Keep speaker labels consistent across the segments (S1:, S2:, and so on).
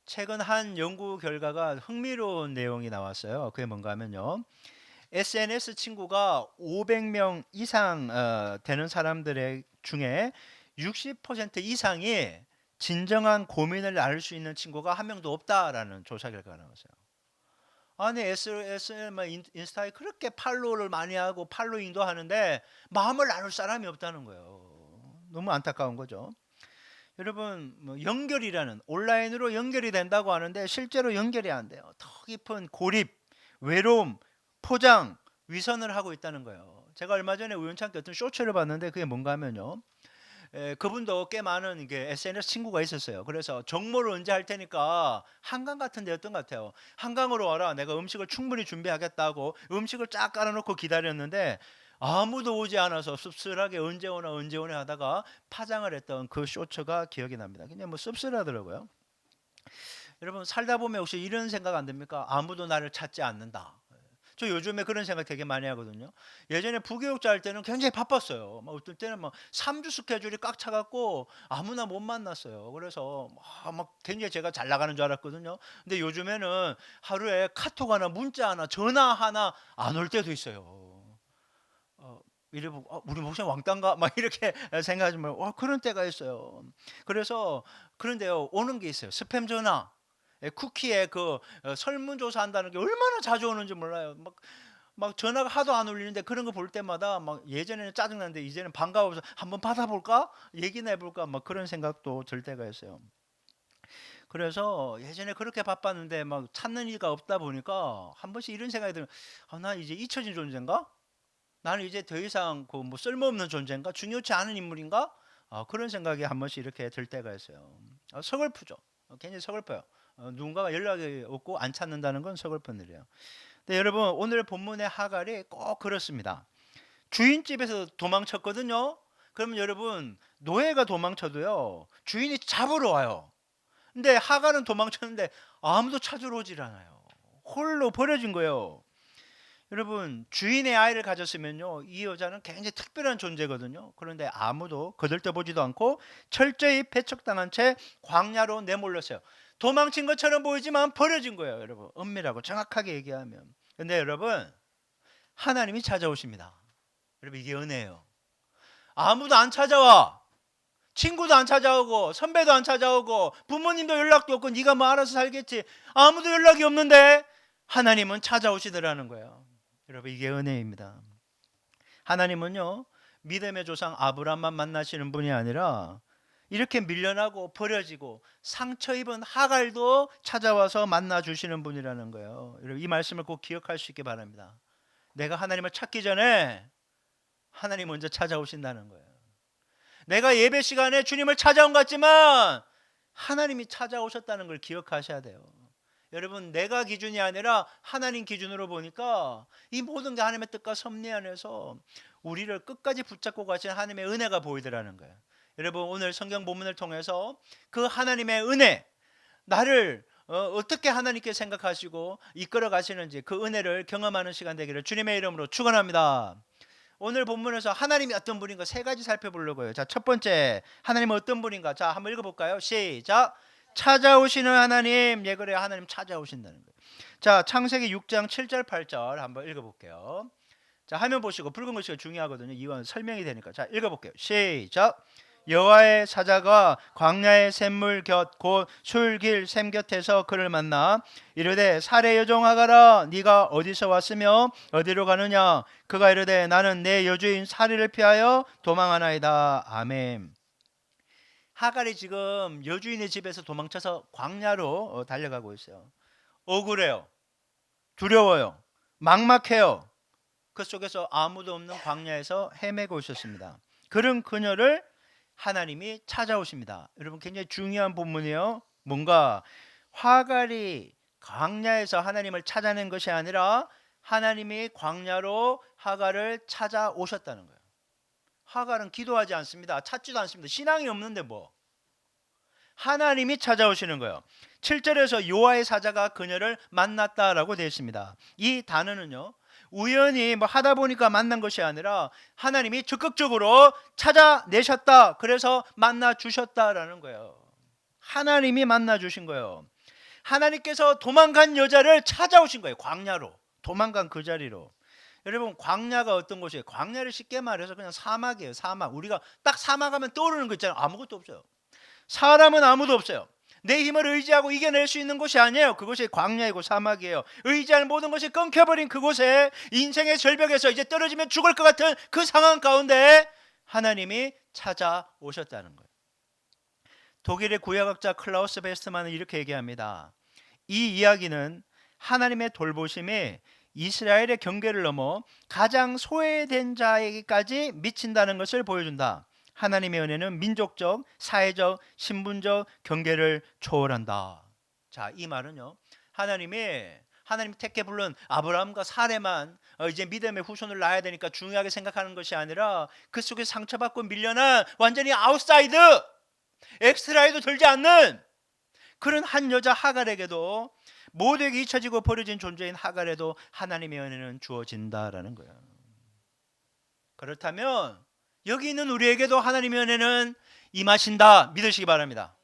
S1: 최근 한 연구 결과가 흥미로운 내용이 나왔어요. 그게 뭔가 하면요. SNS 친구가 500명 이상 되는 사람들의 중에 60% 이상이 진정한 고민을 나눌 수 있는 친구가 한 명도 없다라는 조사 결과가 나왔어요. 아니 SNS 인스타에 그렇게 팔로우를 많이 하고 팔로잉도 하는데 마음을 나눌 사람이 없다는 거예요. 너무 안타까운 거죠. 여러분 뭐 연결이라는 온라인으로 연결이 된다고 하는데 실제로 연결이 안 돼요. 더 깊은 고립, 외로움, 포장, 위선을 하고 있다는 거예요. 제가 얼마 전에 우연찮게 어떤 쇼츠를 봤는데 그게 뭔가 하면요. 그분도 꽤 많은 이게 SNS 친구가 있었어요. 그래서 정모를 언제 할 테니까 한강 같은 데였던 것 같아요. 한강으로 와라. 내가 음식을 충분히 준비하겠다고 음식을 쫙 깔아놓고 기다렸는데 아무도 오지 않아서 씁쓸하게 언제 오나 하다가 파장을 했던 그 쇼츠가 기억이 납니다. 그냥 뭐 씁쓸하더라고요. 여러분 살다 보면 혹시 이런 생각 안 듭니까? 아무도 나를 찾지 않는다. 저 요즘에 그런 생각 되게 많이 하거든요. 예전에 부교육자 할 때는 굉장히 바빴어요. 막 어떨 때는 막 3주 스케줄이 꽉 차갖고 아무나 못 만났어요. 그래서 막 굉장히 제가 잘 나가는 줄 알았거든요. 근데 요즘에는 하루에 카톡 하나, 문자 하나, 전화 하나 안 올 때도 있어요. 어, 이래 보고 우리 목사님 왕따인가? 막 이렇게 생각하지만 그런 때가 있어요. 그래서 그런데요 오는 게 있어요. 스팸 전화. 쿠키에 그 설문조사 한다는 게 얼마나 자주 오는지 몰라요. 막 전화가 하도 안 울리는데 그런 거 볼 때마다 막 예전에는 짜증났는데 이제는 반가워서 한번 받아볼까? 얘기나 해볼까? 막 그런 생각도 들 때가 있어요. 그래서 예전에 그렇게 바빴는데 막 찾는 이가 없다 보니까 한 번씩 이런 생각이 들어요. 나 이제 잊혀진 존재인가? 나는 이제 더 이상 그 뭐 쓸모없는 존재인가? 중요치 않은 인물인가? 그런 생각이 한 번씩 이렇게 들 때가 있어요. 서글프죠. 굉장히 서글퍼요. 누군가가 연락이 없고 안 찾는다는 건 서글픈 일이에요. 근데 여러분 오늘 본문의 하갈이 꼭 그렇습니다. 주인집에서 도망쳤거든요. 그러면 여러분 노예가 도망쳐도요 주인이 잡으러 와요. 근데 하갈은 도망쳤는데 아무도 찾으러 오질 않아요. 홀로 버려진 거예요. 여러분 주인의 아이를 가졌으면요 이 여자는 굉장히 특별한 존재거든요. 그런데 아무도 거들떠보지도 않고 철저히 배척당한 채 광야로 내몰렸어요. 도망친 것처럼 보이지만 버려진 거예요. 여러분 엄밀하고 정확하게 얘기하면. 근데 여러분 하나님이 찾아오십니다. 여러분 이게 은혜예요. 아무도 안 찾아와. 친구도 안 찾아오고 선배도 안 찾아오고 부모님도 연락도 없고 네가 뭐 알아서 살겠지. 아무도 연락이 없는데 하나님은 찾아오시더라는 거예요. 여러분 이게 은혜입니다. 하나님은요 믿음의 조상 아브라함만 만나시는 분이 아니라 이렇게 밀려나고 버려지고 상처 입은 하갈도 찾아와서 만나 주시는 분이라는 거예요. 여러분 이 말씀을 꼭 기억할 수 있기 바랍니다. 내가 하나님을 찾기 전에 하나님 먼저 찾아오신다는 거예요. 내가 예배 시간에 주님을 찾아온 것 같지만 하나님이 찾아오셨다는 걸 기억하셔야 돼요. 여러분 내가 기준이 아니라 하나님 기준으로 보니까 이 모든 게 하나님의 뜻과 섭리 안에서 우리를 끝까지 붙잡고 가신 하나님의 은혜가 보이더라는 거예요. 여러분 오늘 성경 본문을 통해서 그 하나님의 은혜, 나를 어떻게 하나님께 생각하시고 이끌어 가시는지 그 은혜를 경험하는 시간 되기를 주님의 이름으로 축원합니다. 오늘 본문에서 하나님이 어떤 분인가 세 가지 살펴보려고요. 자, 첫 번째 하나님은 어떤 분인가? 자, 한번 읽어볼까요? 시작. 찾아오시는 하나님. 예, 그래요. 하나님 찾아오신다는 거예요. 자, 창세기 6장 7절 8절 한번 읽어볼게요. 자, 화면 보시고 붉은 글씨가 중요하거든요. 이건 설명이 되니까. 자, 읽어볼게요. 시작. 여호와의 사자가 광야의 샘물 곁 곧 술길 샘 곁에서 그를 만나 이르되 사내 여종하가라 네가 어디서 왔으며 어디로 가느냐 그가 이르되 나는 내 여주인 사리를 피하여 도망하나이다. 아멘. 하갈이 지금 여주인의 집에서 도망쳐서 광야로 달려가고 있어요. 억울해요. 두려워요. 막막해요. 그 속에서 아무도 없는 광야에서 헤매고 있었습니다. 그런 그녀를 하나님이 찾아오십니다. 여러분 굉장히 중요한 본문이에요. 뭔가 하갈이 광야에서 하나님을 찾아낸 것이 아니라 하나님이 광야로 하갈을 찾아오셨다는 거예요. 하갈은 기도하지 않습니다. 찾지도 않습니다. 신앙이 없는데 뭐. 하나님이 찾아오시는 거예요. 7절에서 여호와의 사자가 그녀를 만났다라고 되어 있습니다. 이 단어는요. 우연히 뭐 하다 보니까 만난 것이 아니라 하나님이 적극적으로 찾아내셨다. 그래서 만나 주셨다라는 거예요. 하나님이 만나 주신 거예요. 하나님께서 도망간 여자를 찾아오신 거예요. 광야로. 도망간 그 자리로. 여러분, 광야가 어떤 곳이에요? 광야를 쉽게 말해서 그냥 사막이에요. 사막. 우리가 딱 사막하면 떠오르는 거 있잖아요. 아무것도 없어요. 사람은 아무도 없어요. 내 힘을 의지하고 이겨낼 수 있는 곳이 아니에요. 그곳이 광야이고 사막이에요. 의지할 모든 것이 끊겨버린 그곳에, 인생의 절벽에서 이제 떨어지면 죽을 것 같은 그 상황 가운데 하나님이 찾아오셨다는 거예요. 독일의 구약학자 클라우스 베스트만은 이렇게 얘기합니다. 이 이야기는 하나님의 돌보심이 이스라엘의 경계를 넘어 가장 소외된 자에게까지 미친다는 것을 보여준다. 하나님의 은혜는 민족적, 사회적, 신분적 경계를 초월한다. 자, 이 말은요, 하나님 택해 부른 아브라함과 사레만 이제 믿음의 후손을 낳아야 되니까 중요하게 생각하는 것이 아니라 그 속에 상처받고 밀려난 완전히 아웃사이드, 엑스트라에도 들지 않는 그런 한 여자 하갈에게도, 모두에게 잊혀지고 버려진 존재인 하갈에도 하나님의 은혜는 주어진다라는 거예요. 그렇다면 여기 있는 우리에게도 하나님의 은혜는 임하신다 믿으시기 바랍니다.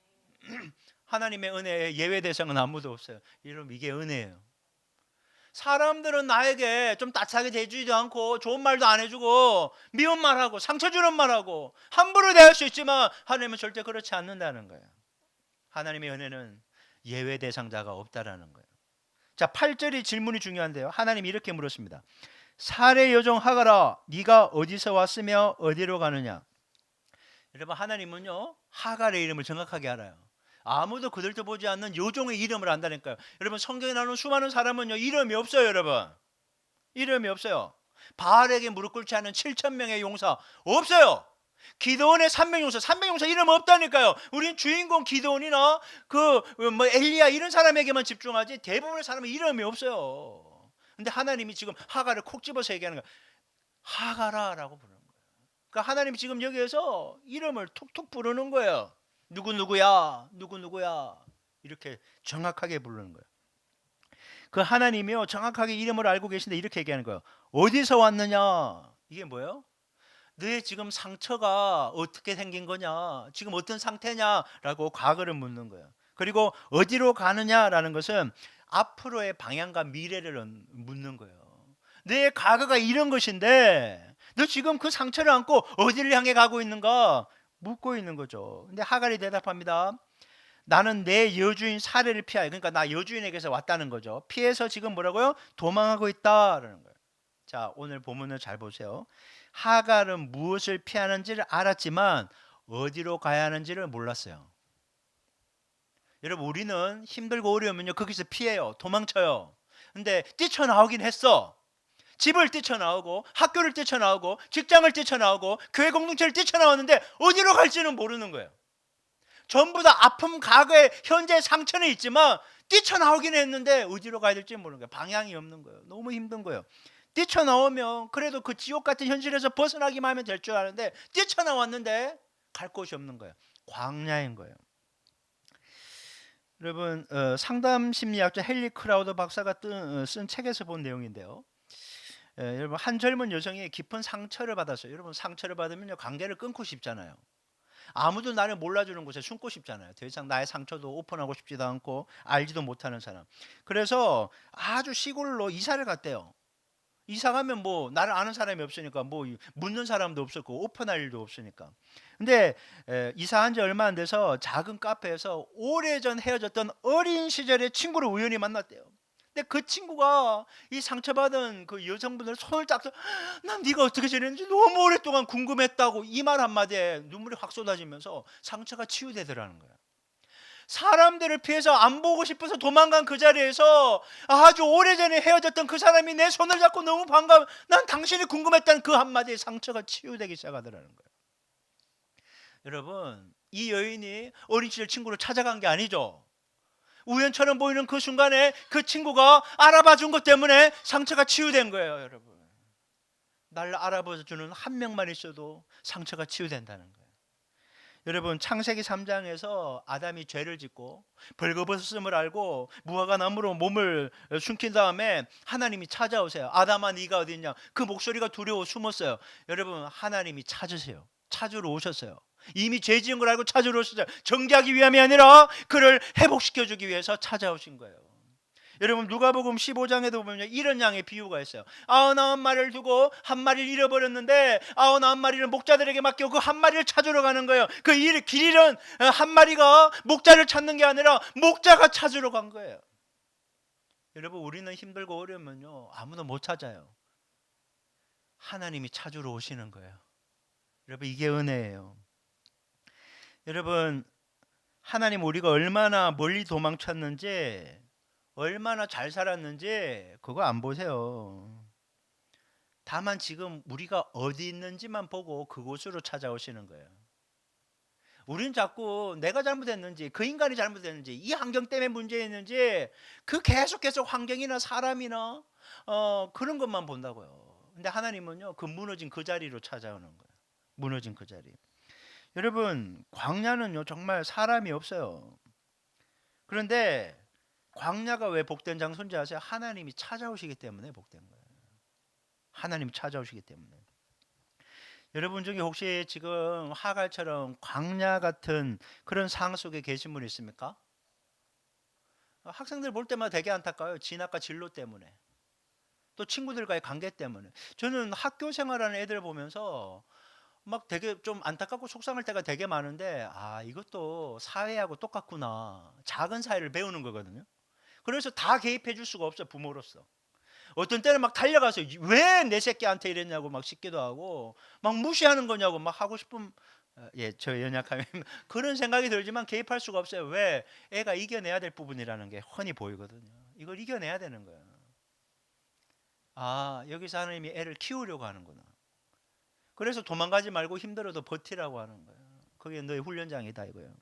S1: 하나님의 은혜의 예외 대상은 아무도 없어요. 여러분, 이게 은혜예요. 사람들은 나에게 좀 따뜻하게 대해주지도 않고 좋은 말도 안 해주고 미운 말하고 상처 주는 말하고 함부로 대할 수 있지만 하나님은 절대 그렇지 않는다는 거예요. 하나님의 은혜는 예외 대상자가 없다라는 거예요. 자, 8절의 질문이 중요한데요. 하나님이 이렇게 물었습니다. 사례 여종 하갈아, 네가 어디서 왔으며 어디로 가느냐? 여러분, 하나님은요, 하갈의 이름을 정확하게 알아요. 아무도 그들도 보지 않는 여종의 이름을 안다니까요. 여러분, 성경에 나오는 수많은 사람은요, 이름이 없어요. 여러분, 이름이 없어요. 바알에게 무릎 꿇지 않은 7,000명의 용사 없어요. 기드온의 300용사, 300용사 이름 없다니까요. 우린 주인공 기드온이나 엘리야 이런 사람에게만 집중하지 대부분의 사람은 이름이 없어요. 근데 하나님이 지금 하갈을 콕 집어서 얘기하는 거예요. 하갈아라고 부르는 거예요. 그러니까 하나님이 지금 여기에서 이름을 툭툭 부르는 거예요. 누구누구야, 누구누구야, 이렇게 정확하게 부르는 거예요. 그 하나님이요, 정확하게 이름을 알고 계신데 이렇게 얘기하는 거예요. 어디서 왔느냐? 이게 뭐예요? 너의 지금 상처가 어떻게 생긴 거냐, 지금 어떤 상태냐라고 과거를 묻는 거예요. 그리고 어디로 가느냐라는 것은 앞으로의 방향과 미래를 묻는 거예요. 내 과거가 이런 것인데 너 지금 그 상처를 안고 어디를 향해 가고 있는가 묻고 있는 거죠. 근데 하갈이 대답합니다. 나는 내 여주인 사례를 피하여, 그러니까 나 여주인에게서 왔다는 거죠. 피해서 지금 뭐라고요? 도망하고 있다라는 거예요. 자, 오늘 본문을 잘 보세요. 하갈은 무엇을 피하는지를 알았지만 어디로 가야 하는지를 몰랐어요. 여러분, 우리는 힘들고 어려우면요, 거기서 피해요. 도망쳐요. 근데 뛰쳐나오긴 했어. 집을 뛰쳐나오고 학교를 뛰쳐나오고 직장을 뛰쳐나오고 교회 공동체를 뛰쳐나왔는데 어디로 갈지는 모르는 거예요. 전부 다 아픔, 과거의 현재 상처는 있지만 뛰쳐나오긴 했는데 어디로 가야 될지 모르는 거예요. 방향이 없는 거예요. 너무 힘든 거예요. 뛰쳐나오면 그래도 그 지옥 같은 현실에서 벗어나기만 하면 될 줄 아는데 뛰쳐나왔는데 갈 곳이 없는 거예요. 광야인 거예요. 여러분, 상담 심리학자 헨리 크라우더 박사가 쓴 책에서 본 내용인데요. 여러분, 한 젊은 여성이 깊은 상처를 받았어요. 여러분, 상처를 받으면 관계를 끊고 싶잖아요. 아무도 나를 몰라주는 곳에 숨고 싶잖아요. 더 이상 나의 상처도 오픈하고 싶지도 않고 알지도 못하는 사람. 그래서 아주 시골로 이사를 갔대요. 이사 가면 뭐 나를 아는 사람이 없으니까 뭐 묻는 사람도 없었고 오픈할 일도 없으니까. 근데 이사한 지 얼마 안 돼서 작은 카페에서 오래전 헤어졌던 어린 시절의 친구를 우연히 만났대요. 근데 그 친구가 이 상처받은 그 여성분을 손을 딱 난 네가 어떻게 지냈는지 너무 오랫동안 궁금했다고, 이 말 한마디에 눈물이 확 쏟아지면서 상처가 치유되더라는 거예요. 사람들을 피해서 안 보고 싶어서 도망간 그 자리에서 아주 오래전에 헤어졌던 그 사람이 내 손을 잡고 너무 반가워, 난 당신이 궁금했다는 그 한마디에 상처가 치유되기 시작하더라는 거예요. 여러분, 이 여인이 어린 시절 친구를 찾아간 게 아니죠. 우연처럼 보이는 그 순간에 그 친구가 알아봐 준 것 때문에 상처가 치유된 거예요. 여러분, 날 알아봐 주는 한 명만 있어도 상처가 치유된다는 거예요. 여러분, 창세기 3장에서 아담이 죄를 짓고 벌거벗었음을 알고 무화과 나무로 몸을 숨긴 다음에 하나님이 찾아오세요. 아담아, 네가 어디 있냐? 그 목소리가 두려워 숨었어요. 여러분, 하나님이 찾으세요. 찾으러 오셨어요. 이미 죄 지은 걸 알고 찾으러 오시죠. 정죄하기 위함이 아니라 그를 회복시켜주기 위해서 찾아오신 거예요. 여러분 누가복음 15장에도 보면 이런 양의 비유가 있어요. 99마리를 두고 한 마리를 잃어버렸는데 99마리를 목자들에게 맡기고 그 한 마리를 찾으러 가는 거예요. 그 길 잃은 한 마리가 목자를 찾는 게 아니라 목자가 찾으러 간 거예요. 여러분 우리는 힘들고 어려우면요 아무도 못 찾아요. 하나님이 찾으러 오시는 거예요. 여러분 이게 은혜예요. 여러분 하나님 우리가 얼마나 멀리 도망쳤는지 얼마나 잘 살았는지 그거 안 보세요. 다만 지금 우리가 어디 있는지만 보고 그곳으로 찾아오시는 거예요. 우리는 자꾸 내가 잘못했는지 그 인간이 잘못했는지 이 환경 때문에 문제였는지 그 계속 환경이나 사람이나 그런 것만 본다고요. 근데 하나님은요 그 무너진 그 자리로 찾아오는 거예요. 무너진 그 자리. 여러분 광야는요 정말 사람이 없어요. 그런데 광야가 왜 복된 장소인지 아세요? 하나님이 찾아오시기 때문에 복된 거예요. 하나님 찾아오시기 때문에. 여러분 중에 혹시 지금 하갈처럼 광야 같은 그런 상황 속에 계신 분 있습니까? 학생들 볼 때마다 되게 안타까워요. 진학과 진로 때문에. 또 친구들과의 관계 때문에. 저는 학교 생활하는 애들 보면서 막 되게 좀 안타깝고 속상할 때가 되게 많은데 이것도 사회하고 똑같구나. 작은 사회를 배우는 거거든요. 그래서 다 개입해 줄 수가 없어요. 부모로서. 어떤 때는 막 달려가서 왜 내 새끼한테 이랬냐고 막 씻기도 하고 막 무시하는 거냐고 막 하고 싶은 저 연약함이 그런 생각이 들지만 개입할 수가 없어요. 왜? 애가 이겨내야 될 부분이라는 게 훤히 보이거든요. 이걸 이겨내야 되는 거예요. 여기서 하나님이 애를 키우려고 하는구나. 그래서 도망가지 말고 힘들어도 버티라고 하는 거예요. 그게 너의 훈련장이다 이거예요.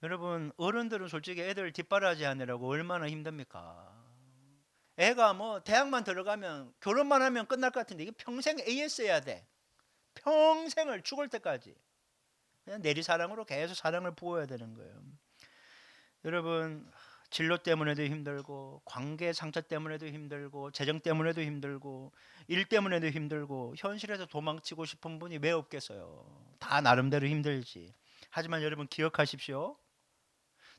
S1: 여러분 어른들은 솔직히 애들 뒷바라지 하느라고 얼마나 힘듭니까? 애가 뭐 대학만 들어가면 결혼만 하면 끝날 것 같은데 이게 평생 AS해야 돼. 평생을 죽을 때까지 그냥 내리사랑으로 계속 사랑을 부어야 되는 거예요. 여러분 진로 때문에도 힘들고 관계 상처 때문에도 힘들고 재정 때문에도 힘들고 일 때문에도 힘들고 현실에서 도망치고 싶은 분이 왜 없겠어요. 다 나름대로 힘들지. 하지만 여러분 기억하십시오.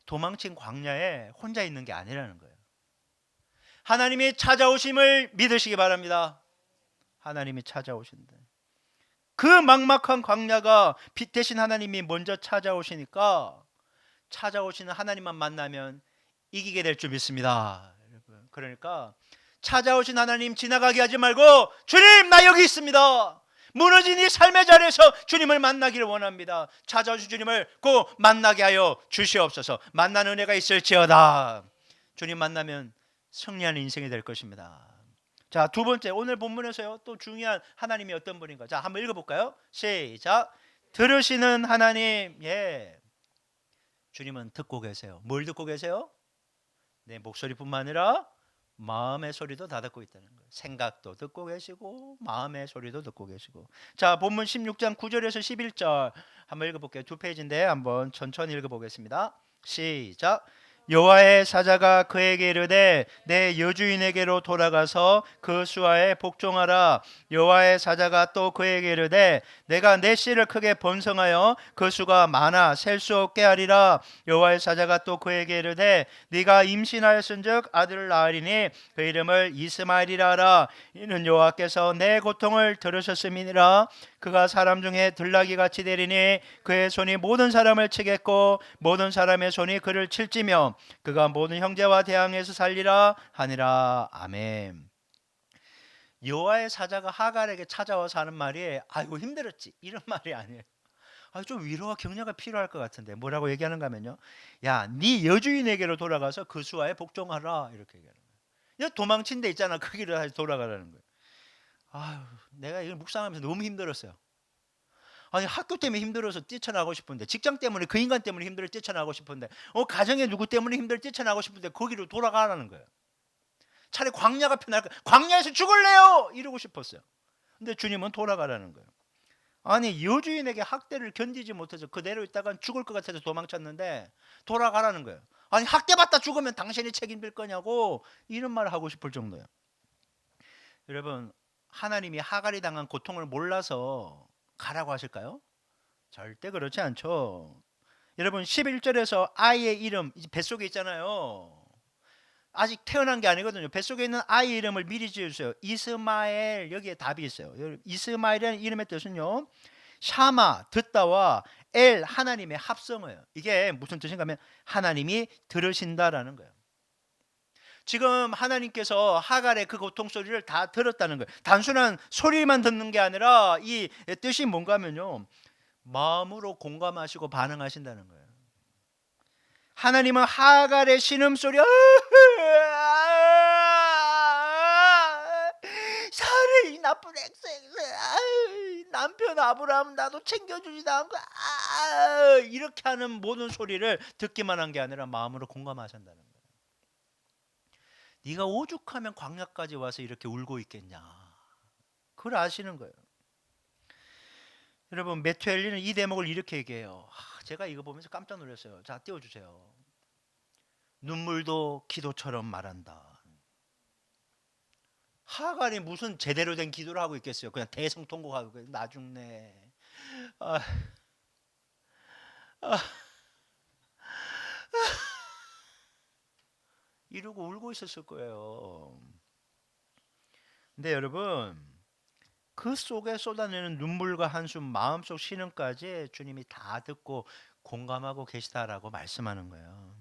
S1: 도망친 광야에 혼자 있는 게 아니라는 거예요. 하나님이 찾아오심을 믿으시기 바랍니다. 하나님이 찾아오신다. 그 막막한 광야가 빛 대신 하나님이 먼저 찾아오시니까 찾아오시는 하나님만 만나면 이기게 될 줄 믿습니다. 여러분. 그러니까 찾아오신 하나님 지나가게 하지 말고 주님 나 여기 있습니다. 무너진 이 삶의 자리에서 주님을 만나기를 원합니다. 찾아오신 주님을 꼭 만나게 하여 주시옵소서. 만나는 은혜가 있을지어다. 주님 만나면 승리하는 인생이 될 것입니다. 자, 두 번째 오늘 본문에서요 또 중요한 하나님이 어떤 분인가. 자, 한번 읽어볼까요? 시작. 들으시는 하나님. 주님은 듣고 계세요. 뭘 듣고 계세요? 내 목소리뿐만 아니라 마음의 소리도 다 듣고 있다는 거예요. 생각도 듣고 계시고 마음의 소리도 듣고 계시고. 자, 본문 16장 9절에서 11절 한번 읽어볼게요. 두 페이지인데 한번 천천히 읽어보겠습니다. 시작. 여호와의 사자가 그에게 이르되 내 여주인에게로 돌아가서 그 수하에 복종하라. 여호와의 사자가 또 그에게 이르되 내가 내 씨를 크게 번성하여 그 수가 많아 셀 수 없게 하리라. 여호와의 사자가 또 그에게 이르되 네가 임신하였은즉 아들을 낳으리니 그 이름을 이스마엘이라 하라. 이는 여호와께서 내 고통을 들으셨음이니라. 그가 사람 중에 들나귀 같이 되리니 그의 손이 모든 사람을 치겠고 모든 사람의 손이 그를 칠지며 그가 모든 형제와 대항해서 살리라 하니라. 아멘. 여호와의 사자가 하갈에게 찾아와서 하는 말이 아이고 힘들었지 이런 말이 아니에요. 좀 위로와 격려가 필요할 것 같은데 뭐라고 얘기하는가 하면요, 야, 네 여주인에게로 돌아가서 그 수하에 복종하라 이렇게 얘기하는 거예요. 도망친 데 있잖아, 그 길을 다시 돌아가라는 거예요. 내가 이걸 묵상하면서 너무 힘들었어요. 학교 때문에 힘들어서 뛰쳐나가고 싶은데, 직장 때문에 그 인간 때문에 힘들어 뛰쳐나가고 싶은데, 가정에 누구 때문에 힘들어 뛰쳐나가고 싶은데 거기로 돌아가라는 거예요. 차라리 광야가 편할 거예요. 광야에서 죽을래요 이러고 싶었어요. 근데 주님은 돌아가라는 거예요. 여주인에게 학대를 견디지 못해서 그대로 있다간 죽을 것 같아서 도망쳤는데 돌아가라는 거예요. 학대받다 죽으면 당신이 책임질 거냐고 이런 말을 하고 싶을 정도예요. 여러분, 하나님이 하갈이 당한 고통을 몰라서 가라고 하실까요? 절대 그렇지 않죠. 여러분 11절에서 아이의 이름 뱃속에 있잖아요. 아직 태어난 게 아니거든요. 뱃속에 있는 아이 이름을 미리 지어주세요. 이스마엘, 여기에 답이 있어요. 이스마엘이라는 이름의 뜻은요, 샤마 듣다와 엘 하나님의 합성어예요. 이게 무슨 뜻인가 하면 하나님이 들으신다라는 거예요. 지금 하나님께서 하갈의 그 고통 소리를 다 들었다는 거예요. 단순한 소리만 듣는 게 아니라 이 뜻이 뭔가 하면요, 마음으로 공감하시고 반응하신다는 거예요. 하나님은 하갈의 신음소리, 사례 이 나쁜 엑스, 남편 아브라함 나도 챙겨주지도 않고 이렇게 하는 모든 소리를 듣기만 한 게 아니라 마음으로 공감하신다는 거예요. 네가 오죽하면 광야까지 와서 이렇게 울고 있겠냐, 그걸 아시는 거예요. 여러분 메투엘리는 이 대목을 이렇게 얘기해요. 제가 이거 보면서 깜짝 놀랐어요. 자, 띄워주세요. 눈물도 기도처럼 말한다. 하갈이 무슨 제대로 된 기도를 하고 있겠어요. 그냥 대성통곡하고 나 죽네. 아, 아, 이러고 울고 있었을 거예요. 근데 여러분 그 속에 쏟아내는 눈물과 한숨, 마음속 신음까지 주님이 다 듣고 공감하고 계시다라고 말씀하는 거예요.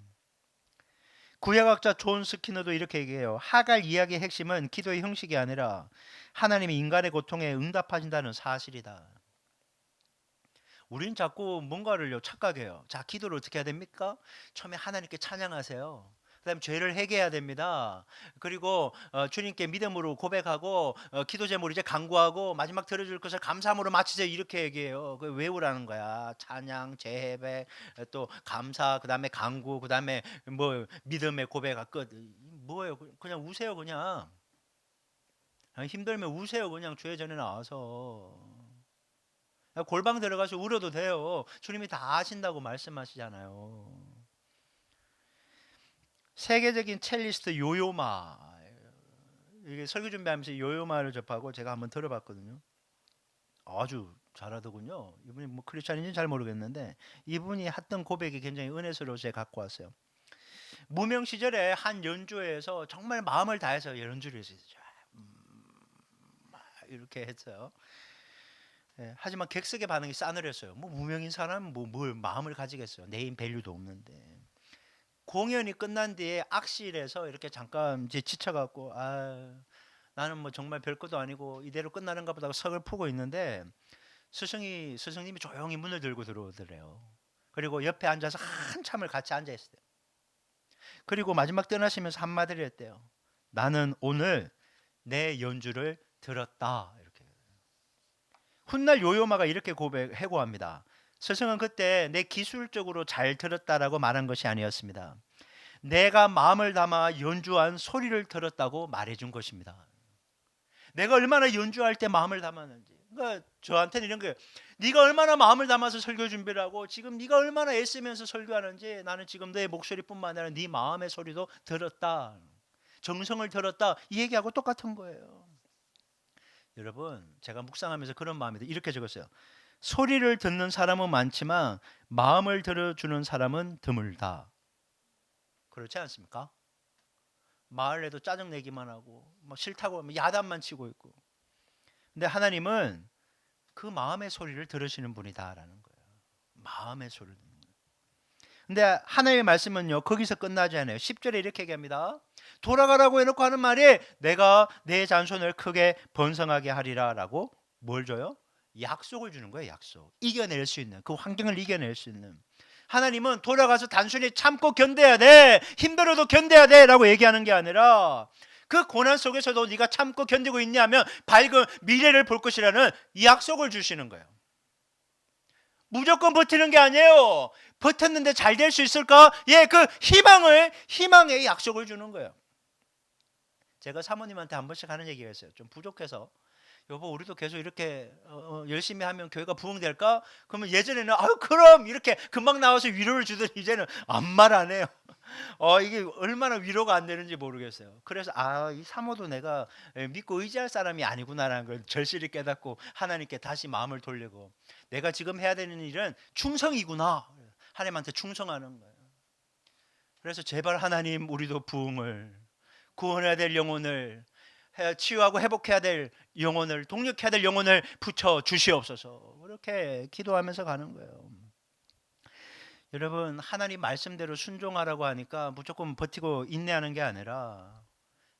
S1: 구약학자 존 스키너도 이렇게 얘기해요. 하갈 이야기의 핵심은 기도의 형식이 아니라 하나님이 인간의 고통에 응답하신다는 사실이다. 우린 자꾸 뭔가를요 착각해요. 자, 기도를 어떻게 해야 됩니까? 처음에 하나님께 찬양하세요. 그다음 죄를 회개해야 됩니다. 그리고 주님께 믿음으로 고백하고 기도 제목을 이제 간구하고 마지막 들어줄 것을 감사함으로 마치세요. 이렇게 얘기해요. 그 외우라는 거야. 찬양, 재회배, 또 감사, 그다음에 간구, 그다음에 뭐 믿음의 고백 끝. 뭐예요? 그냥 우세요, 그냥. 힘들면 우세요, 그냥 주의 전에 나와서. 골방 들어가서 울어도 돼요. 주님이 다 아신다고 말씀하시잖아요. 세계적인 첼리스트 요요마, 이게 설교 준비하면서 요요마를 접하고 제가 한번 들어봤거든요. 아주 잘하더군요. 이분이 뭐 크리스찬인지는 잘 모르겠는데 이분이 했던 고백이 굉장히 은혜스러워서 제가 갖고 왔어요. 무명 시절에 한 연주회에서 정말 마음을 다해서 연주를 했어요. 이렇게 했어요. 예, 하지만 객석의 반응이 싸늘했어요. 뭐 무명인 사람은 뭘 마음을 가지겠어요. 네임 밸류도 없는데. 공연이 끝난 뒤에 악실에서 이렇게 잠깐 이제 지쳐갖고 나는 뭐 정말 별것도 아니고 이대로 끝나는가 보다 석을 푸고 있는데 스승님이 조용히 문을 들고 들어오더래요. 그리고 옆에 앉아서 한참을 같이 앉아 있어요. 그리고 마지막 떠나시면서 한마디를 했대요. 나는 오늘 내 연주를 들었다. 이렇게. 훗날 요요마가 이렇게 해고합니다. 스승은 그때 내 기술적으로 잘 들었다라고 말한 것이 아니었습니다. 내가 마음을 담아 연주한 소리를 들었다고 말해준 것입니다. 내가 얼마나 연주할 때 마음을 담았는지. 그러니까 저한테는 이런 거예요. 네가 얼마나 마음을 담아서 설교 준비를 하고 지금 네가 얼마나 애쓰면서 설교하는지 나는 지금 내 목소리뿐만 아니라 네 마음의 소리도 들었다. 정성을 들었다. 이 얘기하고 똑같은 거예요. 여러분 제가 묵상하면서 그런 마음이 이렇게 적었어요. 소리를 듣는 사람은 많지만 마음을 들어주는 사람은 드물다. 그렇지 않습니까? 마을에도 짜증 내기만 하고 막 싫다고 하면 야단만 치고 있고. 근데 하나님은 그 마음의 소리를 들으시는 분이다라는 거예요. 마음의 소리를 듣는 거예요. 근데 하나님의 말씀은요 거기서 끝나지 않아요. 10절에 이렇게 얘기합니다. 돌아가라고 해놓고 하는 말이 내가 내 잔손을 크게 번성하게 하리라 라고 뭘 줘요? 약속을 주는 거예요. 약속. 이겨낼 수 있는, 그 환경을 이겨낼 수 있는. 하나님은 돌아가서 단순히 참고 견뎌야 돼, 힘들어도 견뎌야 돼 라고 얘기하는 게 아니라 그 고난 속에서도 네가 참고 견디고 있냐면 밝은 미래를 볼 것이라는 약속을 주시는 거예요. 무조건 버티는 게 아니에요. 버텼는데 잘 될 수 있을까? 예, 그 희망의 약속을 주는 거예요. 제가 사모님한테 한 번씩 하는 얘기가 있어요. 좀 부족해서 여보, 우리도 계속 이렇게 열심히 하면 교회가 부흥될까? 그러면 예전에는 아유 그럼 이렇게 금방 나와서 위로를 주더니 이제는 아무 말 안 해요. 이게 얼마나 위로가 안 되는지 모르겠어요. 그래서 이 사모도 내가 믿고 의지할 사람이 아니구나라는 걸 절실히 깨닫고 하나님께 다시 마음을 돌리고, 내가 지금 해야 되는 일은 충성이구나. 하나님한테 충성하는 거예요. 그래서 제발 하나님, 우리도 부흥을, 구원해야 될 영혼을, 치유하고 회복해야 될 영혼을, 동력해야 될 영혼을 붙여 주시옵소서. 그렇게 기도하면서 가는 거예요. 여러분, 하나님 말씀대로 순종하라고 하니까 무조건 버티고 인내하는 게 아니라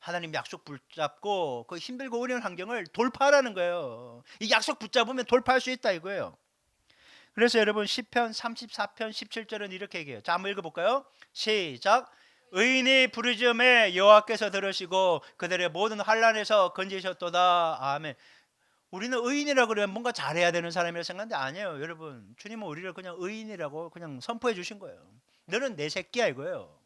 S1: 하나님 약속 붙잡고 그 힘들고 어려운 환경을 돌파하라는 거예요. 이 약속 붙잡으면 돌파할 수 있다 이거예요. 그래서 여러분, 시편 34편 17절은 이렇게 얘기해요. 자, 한번 읽어볼까요? 시작. 의인이 부르짖음에 여호와께서 들으시고 그들의 모든 환난에서 건지셨도다. 아멘. 우리는 의인이라고 그러면 뭔가 잘해야 되는 사람이라 생각하는데 아니에요. 여러분, 주님은 우리를 그냥 의인이라고 그냥 선포해 주신 거예요. 너는 내 새끼야 이거예요.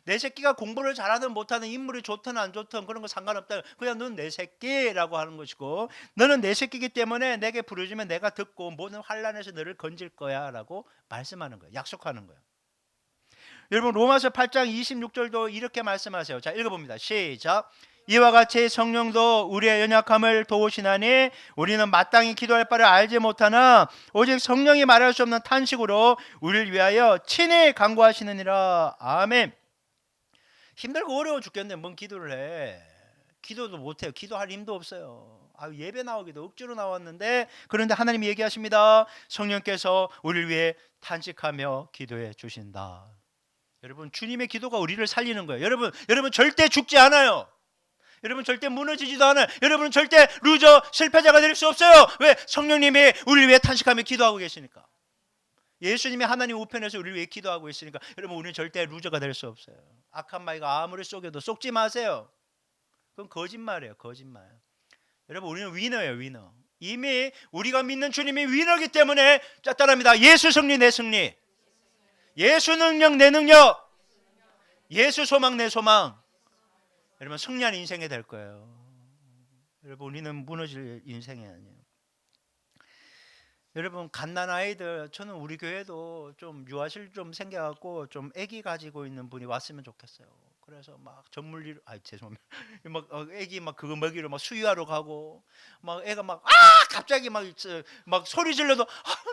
S1: 내 새끼가 공부를 잘하든 못하든 인물이 좋든 안 좋든 그런 거 상관없다. 그냥 넌 내 새끼라고 하는 것이고, 너는 내 새끼이기 때문에 내게 부르짖으면 내가 듣고 모든 환난에서 너를 건질 거야 라고 말씀하는 거예요. 약속하는 거예요. 여러분, 로마서 8장 26절도 이렇게 말씀하세요. 자, 읽어봅니다. 시작. 이와 같이 성령도 우리의 연약함을 도우시나니 우리는 마땅히 기도할 바를 알지 못하나 오직 성령이 말할 수 없는 탄식으로 우리를 위하여 친히 간구하시느니라. 아멘. 힘들고 어려워 죽겠는데 뭔 기도를 해. 기도도 못해요. 기도할 힘도 없어요. 예배 나오기도 억지로 나왔는데, 그런데 하나님이 얘기하십니다. 성령께서 우리를 위해 탄식하며 기도해 주신다. 여러분, 주님의 기도가 우리를 살리는 거예요. 여러분 절대 죽지 않아요. 여러분 절대 무너지지도 않아요. 여러분은 절대 루저, 실패자가 될 수 없어요. 왜? 성령님이 우리를 위해 탄식하며 기도하고 계시니까. 예수님이 하나님 우편에서 우리를 위해 기도하고 있으니까 여러분, 우리는 절대 루저가 될 수 없어요. 악한 마귀가 아무리 쏘겨도 쏘지 마세요. 그건 거짓말이에요. 거짓말. 여러분, 우리는 위너예요. 위너. 이미 우리가 믿는 주님이 위너이기 때문에 따라합니다. 예수 승리 내 승리, 예수 능력 내 능력, 예수 소망 내 소망. 여러분, 승리하는 인생이 될 거예요. 여러분, 우리는 무너질 인생이 아니에요. 여러분, 갓난 아이들, 저는 우리 교회도 좀 유아실 좀 생겨갖고 좀 아기 가지고 있는 분이 왔으면 좋겠어요. 그래서 막 전물리로, 죄송합니다. 막 아기 막 그거 먹이러 막 수유하러 가고, 막 애가 막 갑자기 막 소리 질러도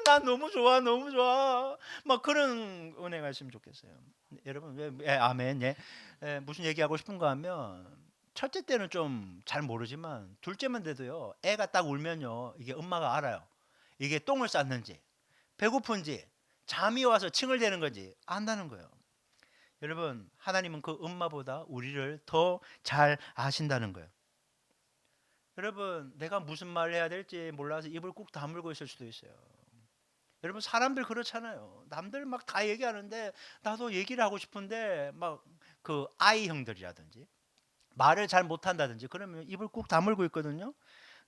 S1: 난 너무 좋아, 너무 좋아. 막 그런 은혜가 있으면 좋겠어요. 여러분, 아멘. 무슨 얘기하고 싶은가 하면, 첫째 때는 좀 잘 모르지만 둘째만 돼도요, 애가 딱 울면요, 이게 엄마가 알아요. 이게 똥을 쌌는지, 배고픈지, 잠이 와서 칭얼대는 건지 안다는 거예요. 여러분, 하나님은 그 엄마보다 우리를 더 잘 아신다는 거예요. 여러분, 내가 무슨 말을 해야 될지 몰라서 입을 꾹 다물고 있을 수도 있어요. 여러분, 사람들 그렇잖아요. 남들 막 다 얘기하는데 나도 얘기를 하고 싶은데 막 그 아이 형들이라든지 말을 잘 못한다든지 그러면 입을 꾹 다물고 있거든요.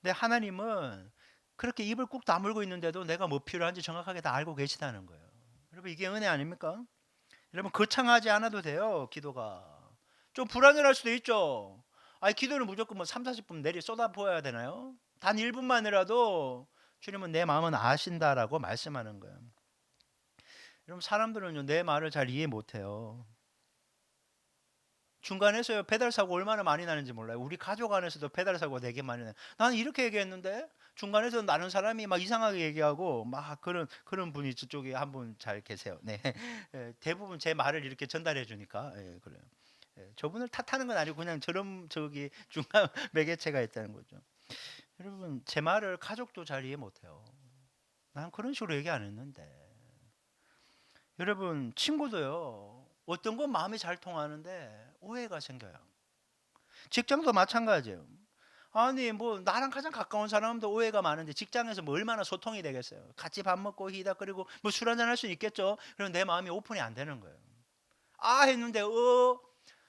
S1: 근데 하나님은 그렇게 입을 꾹 다물고 있는데도 내가 뭐 필요한지 정확하게 다 알고 계시다는 거예요. 여러분, 이게 은혜 아닙니까? 여러분, 거창하지 않아도 돼요. 기도가 좀 불안해할 수도 있죠. 기도를 무조건 뭐 3, 40분 내리 쏟아 부어야 되나요? 단 1분만이라도 주님은 내 마음은 아신다라고 말씀하는 거예요. 여러분, 사람들은요, 내 말을 잘 이해 못해요. 중간에서요, 배달 사고 얼마나 많이 나는지 몰라요. 우리 가족 안에서도 배달 사고가 되게 많이 나요. 나는 이렇게 얘기했는데 중간에서 나는 사람이 막 이상하게 얘기하고 막 그런 분이 저쪽에 한 분 잘 계세요. 네. 대부분 제 말을 이렇게 전달해 주니까 그래요. 저분을 탓하는 건 아니고 그냥 저런 저기 중간 매개체가 있다는 거죠. 여러분, 제 말을 가족도 잘 이해 못해요. 난 그런 식으로 얘기 안 했는데. 여러분, 친구도요, 어떤 건 마음이 잘 통하는데 오해가 생겨요. 직장도 마찬가지예요. 아니 뭐 나랑 가장 가까운 사람도 오해가 많은데 직장에서 뭐 얼마나 소통이 되겠어요. 같이 밥 먹고 히닥거리고 뭐 술 한잔 할 수 있겠죠. 그럼 내 마음이 오픈이 안 되는 거예요. 했는데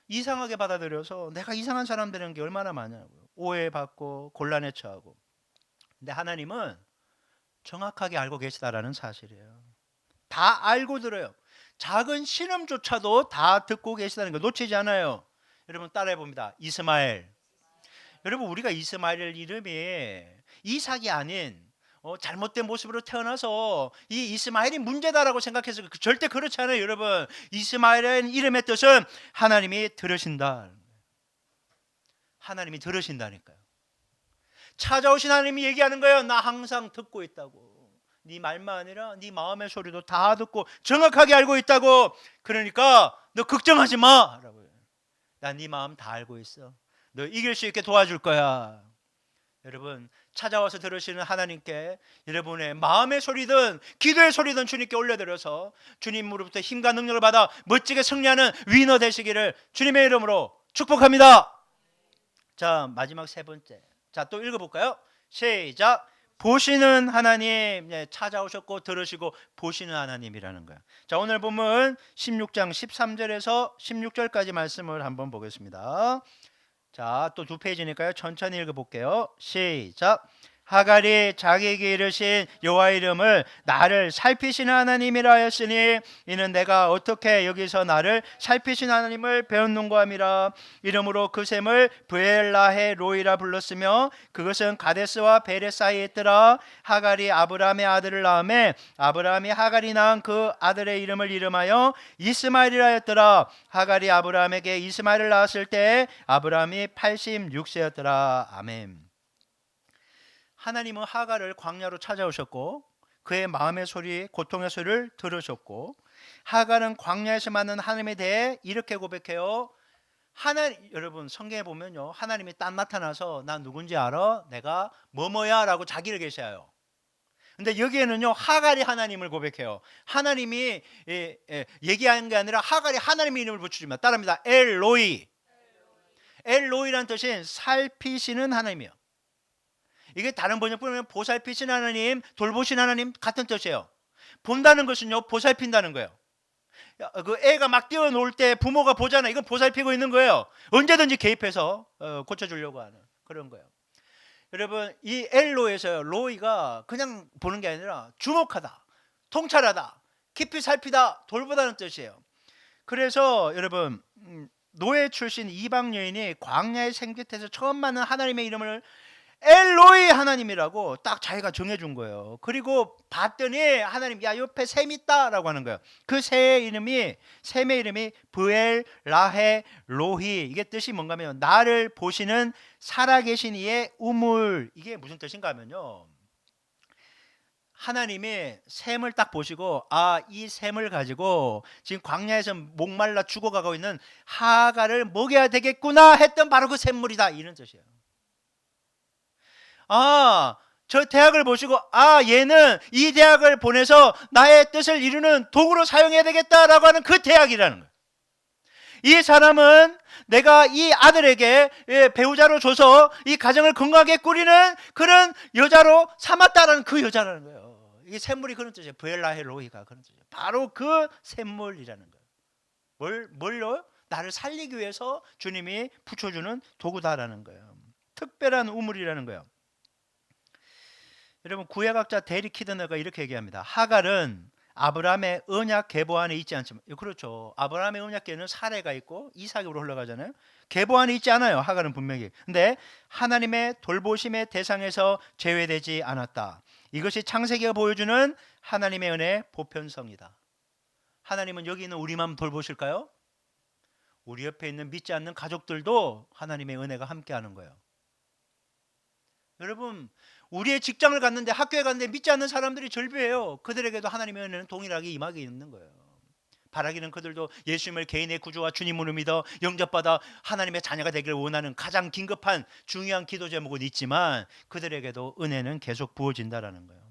S1: 이상하게 받아들여서 내가 이상한 사람 되는 게 얼마나 많냐고요. 오해받고 곤란에 처하고. 근데 하나님은 정확하게 알고 계시다라는 사실이에요. 다 알고 들어요. 작은 신음조차도 다 듣고 계시다는 거 놓치지 않아요. 여러분, 따라해 봅니다. 이스마엘. 여러분, 우리가 이스마엘 이름이 이삭이 아닌 잘못된 모습으로 태어나서 이 이스마엘이 문제다라고 생각해서 절대 그렇지 않아요. 여러분, 이스마엘의 이름의 뜻은 하나님이 들으신다. 하나님이 들으신다니까요. 찾아오신 하나님이 얘기하는 거예요. 나 항상 듣고 있다고. 네 말만 아니라 네 마음의 소리도 다 듣고 정확하게 알고 있다고. 그러니까 너 걱정하지 마 라고요. 난 네 마음 다 알고 있어. 너 이길 수 있게 도와줄 거야. 여러분, 찾아와서 들으시는 하나님께 여러분의 마음의 소리든 기도의 소리든 주님께 올려드려서 주님으로부터 힘과 능력을 받아 멋지게 승리하는 위너 되시기를 주님의 이름으로 축복합니다. 자, 마지막 세 번째. 자, 또 읽어볼까요? 시작. 보시는 하나님. 찾아오셨고 들으시고 보시는 하나님이라는 거예요. 자, 오늘 본문 16장 13절에서 16절까지 말씀을 한번 보겠습니다. 자, 또 두 페이지니까요. 천천히 읽어볼게요. 시작. 하갈이 자기에게 이르신 여호와 이름을 나를 살피시는 하나님이라 하였으니 이는 내가 어떻게 여기서 나를 살피신 하나님을 배웠는고 함이라. 이름으로 그 샘을 브엘라헤 로이라 불렀으며 그것은 가데스와 베레 사이에 있더라. 하갈이 아브라함의 아들을 낳음에 아브라함이 하갈이 낳은 그 아들의 이름을 이름하여 이스마엘이라 하였더라. 하갈이 아브라함에게 이스마엘을 낳았을 때 아브라함이 86세였더라. 아멘. 하나님은 하갈을 광야로 찾아오셨고 그의 마음의 소리, 고통의 소리를 들으셨고 하갈은 광야에서 만난 하나님에 대해 이렇게 고백해요. 여러분 성경에 보면요, 하나님이 딱 나타나서 나 누군지 알아? 내가 뭐뭐야 라고 자기를 계셔요. 근데 여기에는요, 하갈이 하나님을 고백해요. 하나님이 얘기하는 게 아니라 하갈이 하나님의 이름을 붙여줍니다. 따라합니다. 엘로이. 엘로이란 뜻은 살피시는 하나님이요. 이게 다른 번역 보면 보살피신 하나님, 돌보신 하나님 같은 뜻이에요. 본다는 것은요, 보살핀다는 거예요. 그 애가 막 뛰어놀 때 부모가 보잖아요. 이건 보살피고 있는 거예요. 언제든지 개입해서 고쳐주려고 하는 그런 거예요. 여러분, 이 엘로에서요, 로이가 그냥 보는 게 아니라 주목하다, 통찰하다, 깊이 살피다, 돌보다는 뜻이에요. 그래서 여러분, 노예 출신 이방 여인이 광야의 생깃에서 처음 만난 하나님의 이름을 엘로이 하나님이라고 딱 자기가 정해준 거예요. 그리고 봤더니 하나님, 야, 옆에 샘 있다라고 하는 거예요. 그 샘의 이름이 브엘 라헤 로히. 이게 뜻이 뭔가 하면 나를 보시는 살아계신 이의 우물. 이게 무슨 뜻인가 하면요, 하나님이 샘을 딱 보시고 이 샘을 가지고 지금 광야에서 목말라 죽어가고 있는 하갈을 먹여야 되겠구나 했던 바로 그 샘물이다, 이런 뜻이에요. 저 대학을 보시고 얘는 이 대학을 보내서 나의 뜻을 이루는 도구로 사용해야 되겠다라고 하는 그 대학이라는 거예요. 이 사람은 내가 이 아들에게 배우자로 줘서 이 가정을 건강하게 꾸리는 그런 여자로 삼았다라는 그 여자라는 거예요. 이게 샘물이 그런 뜻이에요. 브엘라헤 로이가 그런 뜻이에요. 바로 그 샘물이라는 거예요. 뭘로? 나를 살리기 위해서 주님이 붙여주는 도구다라는 거예요. 특별한 우물이라는 거예요. 여러분, 구약학자 데리 키드너가 이렇게 얘기합니다. 하갈은 아브라함의 언약 계보 안에 있지 않지만, 그렇죠, 아브라함의 언약계는 사례가 있고 이삭으로 흘러가잖아요. 계보 안에 있지 않아요, 하갈은 분명히. 근데 하나님의 돌보심의 대상에서 제외되지 않았다. 이것이 창세기가 보여주는 하나님의 은혜의 보편성이다. 하나님은 여기 있는 우리만 돌보실까요? 우리 옆에 있는 믿지 않는 가족들도 하나님의 은혜가 함께하는 거예요. 여러분, 우리의 직장을 갔는데, 학교에 갔는데 믿지 않는 사람들이 절비해요. 그들에게도 하나님의 은혜는 동일하게 임하게 있는 거예요. 바라기는 그들도 예수님을 개인의 구주와 주님으로 믿어 영접받아 하나님의 자녀가 되기를 원하는 가장 긴급한 중요한 기도 제목은 있지만 그들에게도 은혜는 계속 부어진다라는 거예요.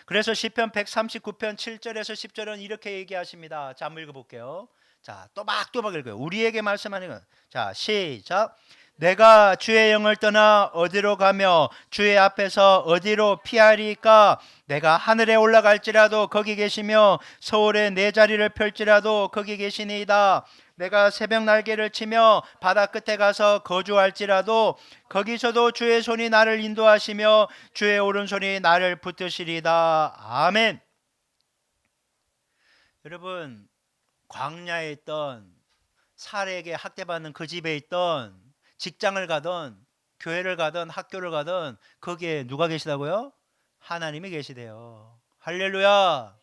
S1: 그래서 시편 139편 7절에서 10절은 이렇게 얘기하십니다. 자, 한번 읽어볼게요. 자, 또박또박 읽어요. 우리에게 말씀하는 건, 자, 시작. 내가 주의 영을 떠나 어디로 가며 주의 앞에서 어디로 피하리까? 내가 하늘에 올라갈지라도 거기 계시며 서울에 내 자리를 펼지라도 거기 계시니이다. 내가 새벽 날개를 치며 바다 끝에 가서 거주할지라도 거기서도 주의 손이 나를 인도하시며 주의 오른손이 나를 붙드시리다. 아멘. 여러분, 광야에 있던, 살에게 학대받는 그 집에 있던, 직장을 가던 교회를 가든 학교를 가든 거기에 누가 계시다고요? 하나님이 계시대요. 할렐루야.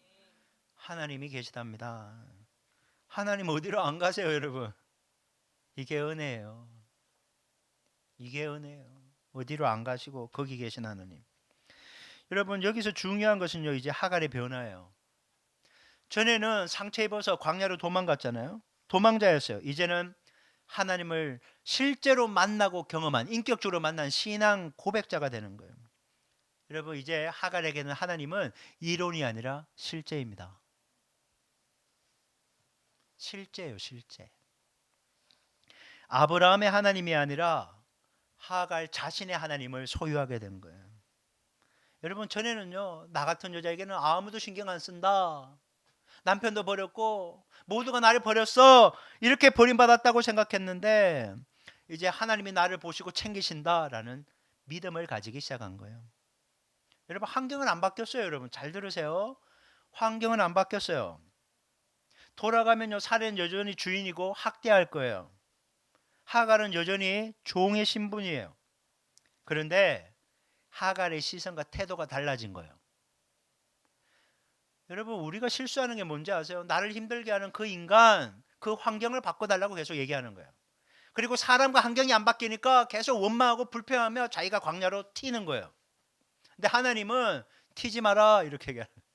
S1: 하나님이 계시답니다. 하나님 어디로 안 가세요, 여러분? 이게 은혜예요. 이게 은혜예요. 어디로 안 가시고 거기 계신 하나님. 여러분, 여기서 중요한 것은요, 이제 하갈의 변화예요. 전에는 상처 입어서 광야로 도망갔잖아요. 도망자였어요. 이제는 하나님을 실제로 만나고 경험한, 인격적으로 만난 신앙 고백자가 되는 거예요. 여러분, 이제 하갈에게는 하나님은 이론이 아니라 실제입니다. 실제예요, 실제. 아브라함의 하나님이 아니라 하갈 자신의 하나님을 소유하게 된 거예요. 여러분, 전에는요, 나 같은 여자에게는 아무도 신경 안 쓴다, 남편도 버렸고 모두가 나를 버렸어, 이렇게 버림받았다고 생각했는데 이제 하나님이 나를 보시고 챙기신다라는 믿음을 가지기 시작한 거예요. 여러분, 환경은 안 바뀌었어요. 여러분 잘 들으세요. 환경은 안 바뀌었어요. 돌아가면요, 살인 여전히 주인이고 학대할 거예요. 하갈은 여전히 종의 신분이에요. 그런데 하갈의 시선과 태도가 달라진 거예요. 여러분, 우리가 실수하는 게 뭔지 아세요? 나를 힘들게 하는 그 인간, 그 환경을 바꿔달라고 계속 얘기하는 거예요. 그리고 사람과 환경이 안 바뀌니까 계속 원망하고 불평하며 자기가 광야로 튀는 거예요. 근데 하나님은 튀지 마라, 이렇게 얘기하는 거예요.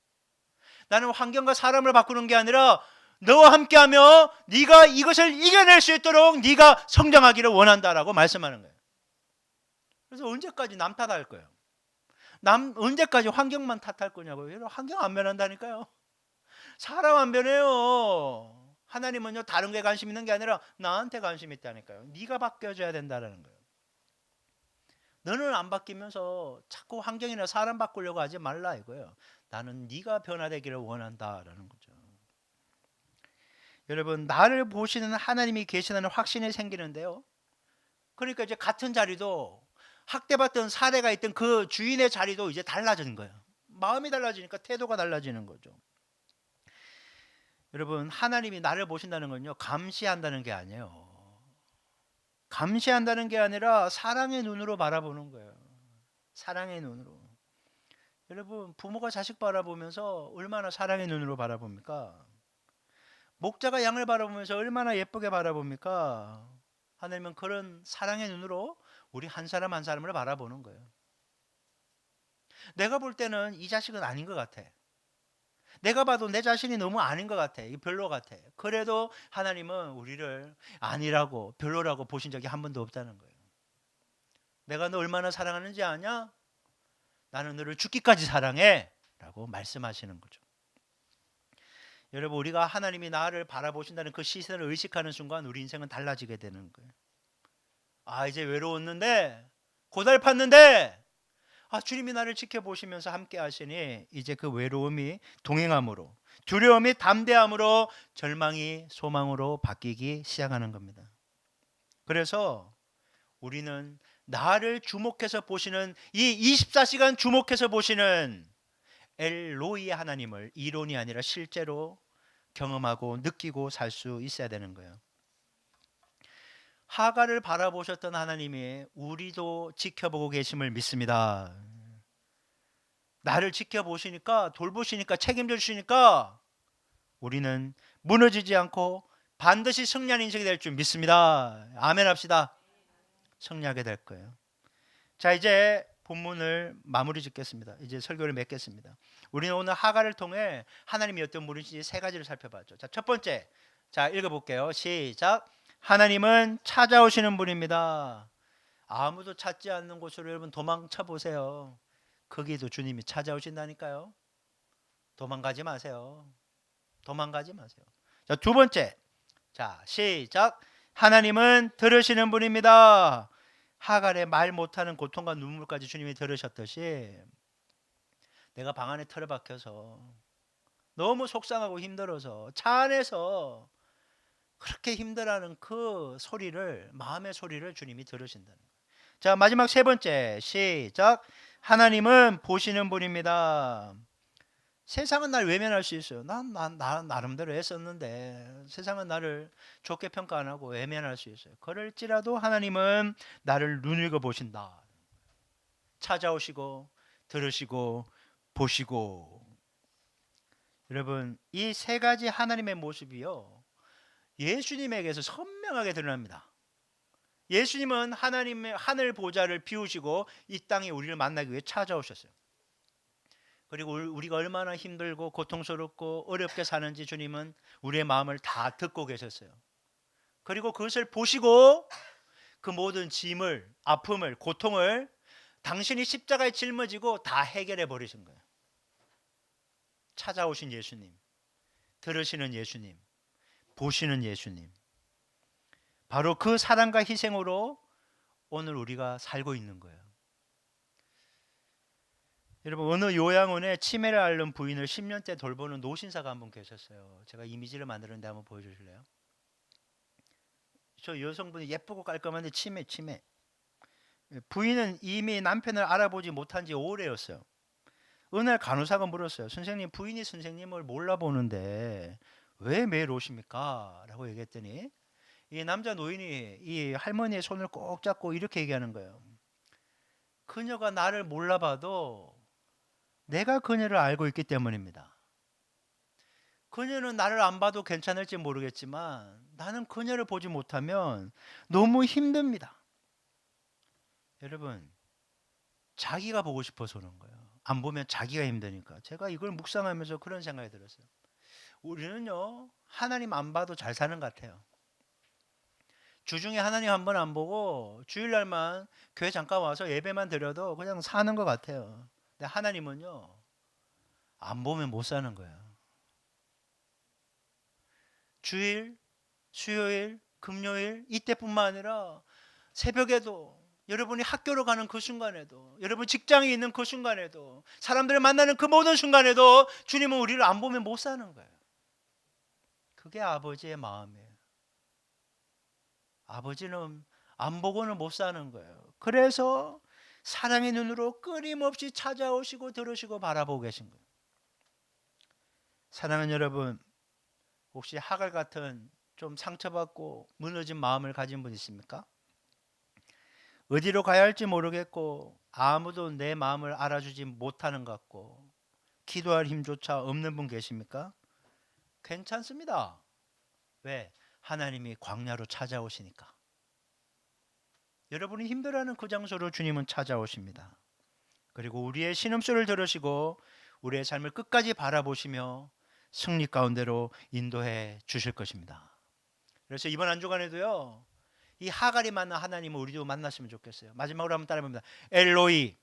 S1: 나는 환경과 사람을 바꾸는 게 아니라 너와 함께하며 네가 이것을 이겨낼 수 있도록 네가 성장하기를 원한다라고 말씀하는 거예요. 그래서 언제까지 남 탓할 거예요? 언제까지 환경만 탓할 거냐고요? 환경 안 변한다니까요. 사람 안 변해요. 하나님은요, 다른 게 관심 있는 게 아니라 나한테 관심 있다니까요. 네가 바뀌어줘야 된다는 거예요. 너는 안 바뀌면서 자꾸 환경이나 사람 바꾸려고 하지 말라 이거예요. 나는 네가 변화되기를 원한다라는 거죠. 여러분, 나를 보시는 하나님이 계시다는 확신이 생기는데요. 그러니까 이제 같은 자리도, 학대받던 사례가 있던 그 주인의 자리도 이제 달라진 거예요. 마음이 달라지니까 태도가 달라지는 거죠. 여러분, 하나님이 나를 보신다는 건요, 감시한다는 게 아니에요. 감시한다는 게 아니라 사랑의 눈으로 바라보는 거예요. 사랑의 눈으로. 여러분, 부모가 자식 바라보면서 얼마나 사랑의 눈으로 바라봅니까? 목자가 양을 바라보면서 얼마나 예쁘게 바라봅니까? 하나님은 그런 사랑의 눈으로 우리 한 사람 한 사람을 바라보는 거예요. 내가 볼 때는 이 자식은 아닌 것 같아. 내가 봐도 내 자신이 너무 아닌 것 같아. 이 별로 같아. 그래도 하나님은 우리를 아니라고, 별로라고 보신 적이 한 번도 없다는 거예요. 내가 너 얼마나 사랑하는지 아냐? 나는 너를 죽기까지 사랑해 라고 말씀하시는 거죠. 여러분, 우리가 하나님이 나를 바라보신다는 그 시선을 의식하는 순간 우리 인생은 달라지게 되는 거예요. 아, 이제 외로웠는데, 고달팠는데, 아, 주님이 나를 지켜보시면서 함께 하시니 이제 그 외로움이 동행함으로, 두려움이 담대함으로, 절망이 소망으로 바뀌기 시작하는 겁니다. 그래서 우리는 나를 주목해서 보시는, 이 24시간 주목해서 보시는 엘로이의 하나님을 이론이 아니라 실제로 경험하고 느끼고 살 수 있어야 되는 거예요. 하갈을 바라보셨던 하나님이 우리도 지켜보고 계심을 믿습니다. 나를 지켜보시니까, 돌보시니까, 책임져 주시니까 우리는 무너지지 않고 반드시 승리하는 인생이 될 줄 믿습니다. 아멘 합시다. 승리하게 될 거예요. 자, 이제 본문을 마무리 짓겠습니다. 이제 설교를 맺겠습니다. 우리는 오늘 하갈을 통해 하나님이 어떤 분이신지 세 가지를 살펴봤죠. 자, 첫 번째, 자, 읽어볼게요. 시작. 하나님은 찾아오시는 분입니다. 아무도 찾지 않는 곳으로 여러분 도망쳐 보세요. 거기도 주님이 찾아오신다니까요. 도망가지 마세요. 도망가지 마세요. 자, 두 번째, 자, 시작. 하나님은 들으시는 분입니다. 하갈의 말 못하는 고통과 눈물까지 주님이 들으셨듯이 내가 방 안에 틀어박혀서 너무 속상하고 힘들어서 차 안에서 그렇게 힘들어하는 그 소리를, 마음의 소리를 주님이 들으신다는 거예요. 자, 마지막 세 번째, 시작. 하나님은 보시는 분입니다. 세상은 날 외면할 수 있어요. 나름대로 애썼는데 세상은 나를 좋게 평가 안 하고 외면할 수 있어요. 그럴지라도 하나님은 나를 눈여겨 보신다. 찾아오시고 들으시고 보시고. 여러분, 이 세 가지 하나님의 모습이요, 예수님에게서 선명하게 드러납니다. 예수님은 하나님의 하늘 보좌를 비우시고 이 땅에 우리를 만나기 위해 찾아오셨어요. 그리고 우리가 얼마나 힘들고 고통스럽고 어렵게 사는지 주님은 우리의 마음을 다 듣고 계셨어요. 그리고 그것을 보시고 그 모든 짐을, 아픔을, 고통을 당신이 십자가에 짊어지고 다 해결해 버리신 거예요. 찾아오신 예수님, 들으시는 예수님, 보시는 예수님. 바로 그 사랑과 희생으로 오늘 우리가 살고 있는 거예요. 여러분, 어느 요양원에 치매를 앓는 부인을 10년째 돌보는 노신사가 한 분 계셨어요. 제가 이미지를 만들었는데 한번 보여주실래요? 저 여성분이 예쁘고 깔끔한데 치매. 부인은 이미 남편을 알아보지 못한 지 오래였어요. 어느 날 간호사가 물었어요. 선생님, 부인이 선생님을 몰라보는데 왜 매일 오십니까? 라고 얘기했더니 이 남자 노인이 이 할머니의 손을 꼭 잡고 이렇게 얘기하는 거예요. 그녀가 나를 몰라봐도 내가 그녀를 알고 있기 때문입니다. 그녀는 나를 안 봐도 괜찮을지 모르겠지만 나는 그녀를 보지 못하면 너무 힘듭니다. 여러분, 자기가 보고 싶어서 그런 거예요. 안 보면 자기가 힘드니까. 제가 이걸 묵상하면서 그런 생각이 들었어요. 우리는요, 하나님 안 봐도 잘 사는 것 같아요. 주중에 하나님 한 번 안 보고 주일날만 교회 잠깐 와서 예배만 드려도 그냥 사는 것 같아요. 근데 하나님은요, 안 보면 못 사는 거예요. 주일, 수요일, 금요일 이때뿐만 아니라 새벽에도, 여러분이 학교로 가는 그 순간에도, 여러분 직장에 있는 그 순간에도, 사람들을 만나는 그 모든 순간에도 주님은 우리를 안 보면 못 사는 거예요. 그게 아버지의 마음이에요. 아버지는 안 보고는 못 사는 거예요. 그래서 사랑의 눈으로 끊임없이 찾아오시고 들으시고 바라보고 계신 거예요. 사랑하는 여러분, 혹시 하갈 같은 좀 상처받고 무너진 마음을 가진 분 있습니까? 어디로 가야 할지 모르겠고 아무도 내 마음을 알아주지 못하는 것 같고 기도할 힘조차 없는 분 계십니까? 괜찮습니다. 왜? 하나님이 광야로 찾아오시니까. 여러분이 힘들어하는 그 장소로 주님은 찾아오십니다. 그리고 우리의 신음소리를 들으시고 우리의 삶을 끝까지 바라보시며 승리 가운데로 인도해 주실 것입니다. 그래서 이번 한 주간에도요, 이 하갈이 만난 하나님을 우리도 만났으면 좋겠어요. 마지막으로 한번 따라해봅니다. 엘로이,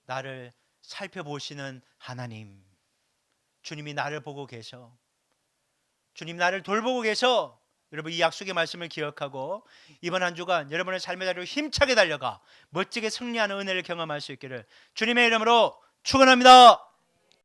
S1: 나를 살펴보시는 하나님. 주님이 나를 보고 계셔. 주님 나를 돌보고 계셔. 여러분, 이 약속의 말씀을 기억하고 이번 한 주간 여러분의 삶의 자리로 힘차게 달려가 멋지게 승리하는 은혜를 경험할 수 있기를 주님의 이름으로 축원합니다.